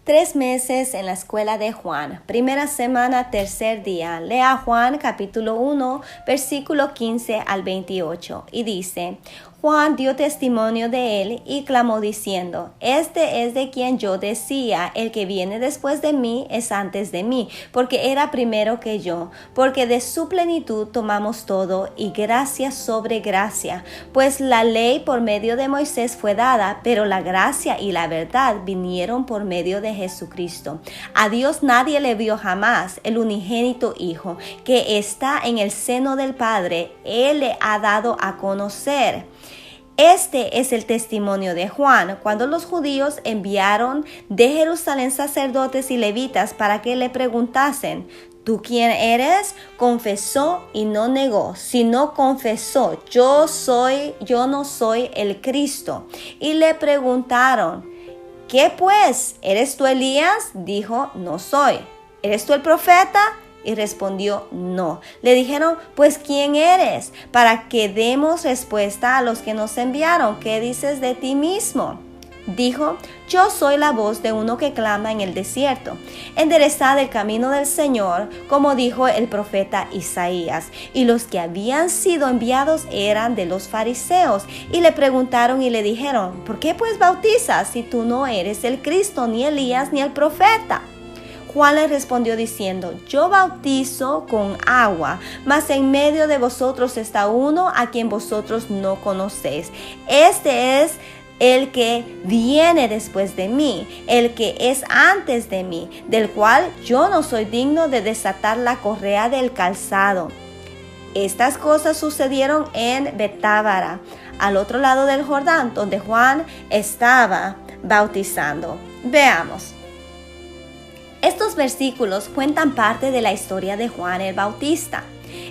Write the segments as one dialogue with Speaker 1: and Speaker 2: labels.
Speaker 1: 3 meses en la escuela de Juan. Primera semana, tercer día. Lea Juan capítulo 1, versículo 15 al 28. Y dice: Juan dio testimonio de él y clamó diciendo: Este es de quien yo decía, el que viene después de mí es antes de mí, porque era primero que yo, porque de su plenitud tomamos todo, y gracia sobre gracia. Pues la ley por medio de Moisés fue dada, pero la gracia y la verdad vinieron por medio de Jesucristo. A Dios nadie le vio jamás. El unigénito Hijo, que está en el seno del Padre, Él le ha dado a conocer. Este es el testimonio de Juan, cuando los judíos enviaron de Jerusalén sacerdotes y levitas para que le preguntasen: ¿Tú quién eres? Confesó y no negó, sino confesó: yo no soy el Cristo. Y le preguntaron: ¿Qué pues? ¿Eres tú Elías? Dijo: no soy. ¿Eres tú el profeta? Y respondió: no. Le dijeron: pues ¿quién eres? Para que demos respuesta a los que nos enviaron. ¿Qué dices de ti mismo? Dijo: yo soy la voz de uno que clama en el desierto: enderezad el camino del Señor, como dijo el profeta Isaías. Y los que habían sido enviados eran de los fariseos, y le preguntaron y le dijeron: ¿por qué pues bautizas si tú no eres el Cristo, ni Elías, ni el profeta? Juan le respondió diciendo: yo bautizo con agua, mas en medio de vosotros está uno a quien vosotros no conocéis. Este es el que viene después de mí, el que es antes de mí, del cual yo no soy digno de desatar la correa del calzado. Estas cosas sucedieron en Betábara, al otro lado del Jordán, donde Juan estaba bautizando. Veamos. Estos versículos cuentan parte de la historia de Juan el Bautista.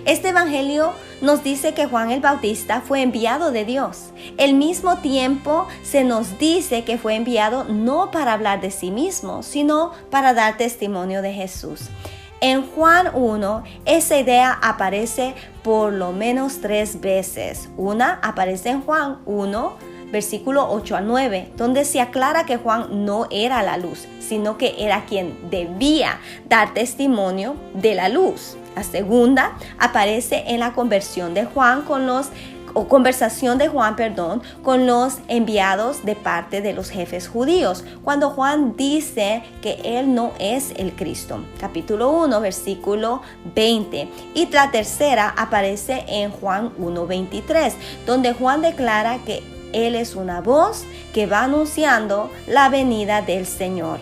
Speaker 1: Este evangelio nos dice que Juan el Bautista fue enviado de Dios. Al mismo tiempo se nos dice que fue enviado no para hablar de sí mismo, sino para dar testimonio de Jesús. En Juan 1, esa idea aparece por lo menos 3 veces. Una aparece en Juan 1, versículo 8 al 9, donde se aclara que Juan no era la luz, sino que era quien debía dar testimonio de la luz. La segunda aparece en la conversación de Juan con los enviados de parte de los jefes judíos, cuando Juan dice que él no es el Cristo. Capítulo 1, versículo 20. Y la tercera aparece en Juan 1:23, donde Juan declara que él es una voz que va anunciando la venida del Señor.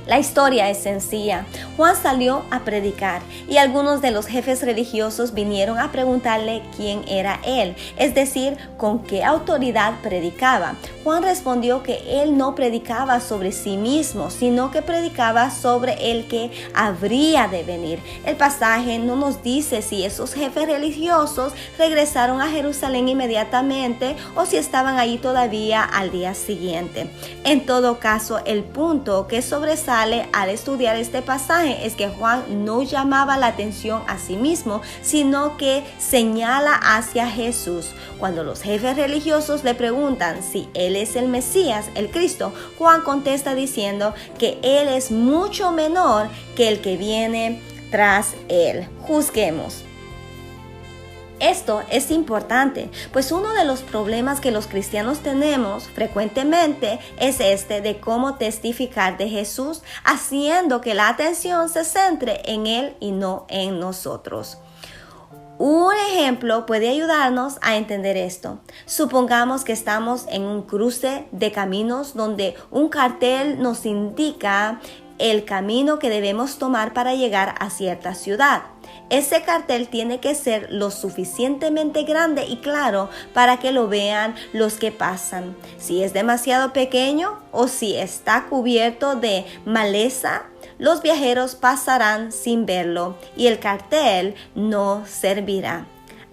Speaker 1: La historia es sencilla. Juan salió a predicar y algunos de los jefes religiosos vinieron a preguntarle quién era él, es decir, con qué autoridad predicaba. Juan respondió que él no predicaba sobre sí mismo, sino que predicaba sobre el que habría de venir. El pasaje no nos dice si esos jefes religiosos regresaron a Jerusalén inmediatamente o si estaban allí todavía al día siguiente. En todo caso, el punto que sobresale al estudiar este pasaje es que Juan no llamaba la atención a sí mismo, sino que señala hacia Jesús. Cuando los jefes religiosos le preguntan si él es el Mesías, el Cristo, Juan contesta diciendo que él es mucho menor que el que viene tras él. Juzguemos. Esto es importante, pues uno de los problemas que los cristianos tenemos frecuentemente es este de cómo testificar de Jesús, haciendo que la atención se centre en Él y no en nosotros. Un ejemplo puede ayudarnos a entender esto. Supongamos que estamos en un cruce de caminos donde un cartel nos indica el camino que debemos tomar para llegar a cierta ciudad. Ese cartel tiene que ser lo suficientemente grande y claro para que lo vean los que pasan. Si es demasiado pequeño o si está cubierto de maleza, los viajeros pasarán sin verlo y el cartel no servirá.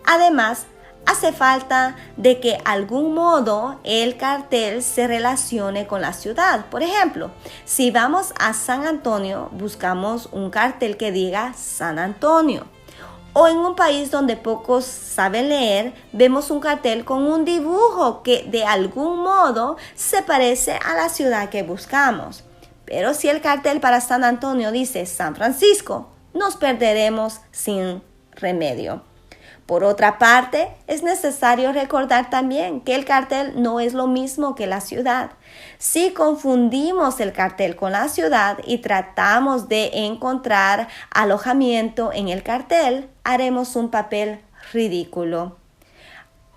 Speaker 1: Además, hace falta de que algún modo el cartel se relacione con la ciudad. Por ejemplo, si vamos a San Antonio, buscamos un cartel que diga San Antonio. O en un país donde pocos saben leer, vemos un cartel con un dibujo que de algún modo se parece a la ciudad que buscamos. Pero si el cartel para San Antonio dice San Francisco, nos perderemos sin remedio. Por otra parte, es necesario recordar también que el cartel no es lo mismo que la ciudad. Si confundimos el cartel con la ciudad y tratamos de encontrar alojamiento en el cartel, haremos un papel ridículo.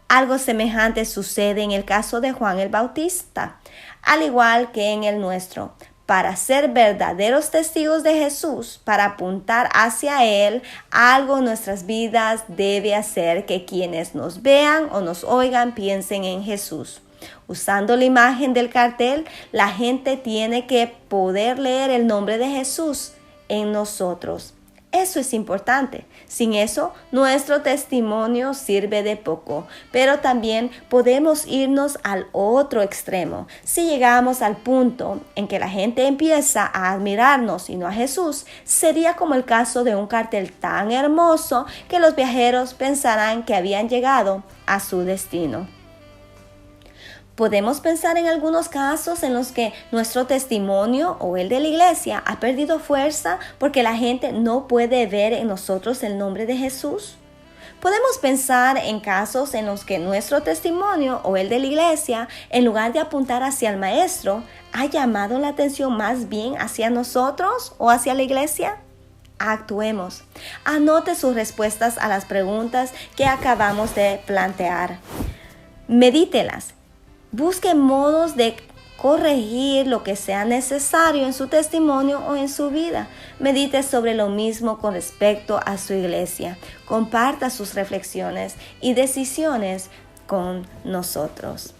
Speaker 1: Algo semejante sucede en el caso de Juan el Bautista, al igual que en el nuestro. Para ser verdaderos testigos de Jesús, para apuntar hacia Él, algo en nuestras vidas debe hacer que quienes nos vean o nos oigan piensen en Jesús. Usando la imagen del cartel, la gente tiene que poder leer el nombre de Jesús en nosotros. Eso es importante. Sin eso, nuestro testimonio sirve de poco. Pero también podemos irnos al otro extremo. Si llegamos al punto en que la gente empieza a admirarnos y no a Jesús, sería como el caso de un cartel tan hermoso que los viajeros pensarán que habían llegado a su destino. Podemos pensar en algunos casos en los que nuestro testimonio o el de la iglesia ha perdido fuerza porque la gente no puede ver en nosotros el nombre de Jesús. Podemos pensar en casos en los que nuestro testimonio o el de la iglesia, en lugar de apuntar hacia el maestro, ha llamado la atención más bien hacia nosotros o hacia la iglesia. Actuemos. Anote sus respuestas a las preguntas que acabamos de plantear. Medítelas. Busque modos de corregir lo que sea necesario en su testimonio o en su vida. Medite sobre lo mismo con respecto a su iglesia. Comparta sus reflexiones y decisiones con nosotros.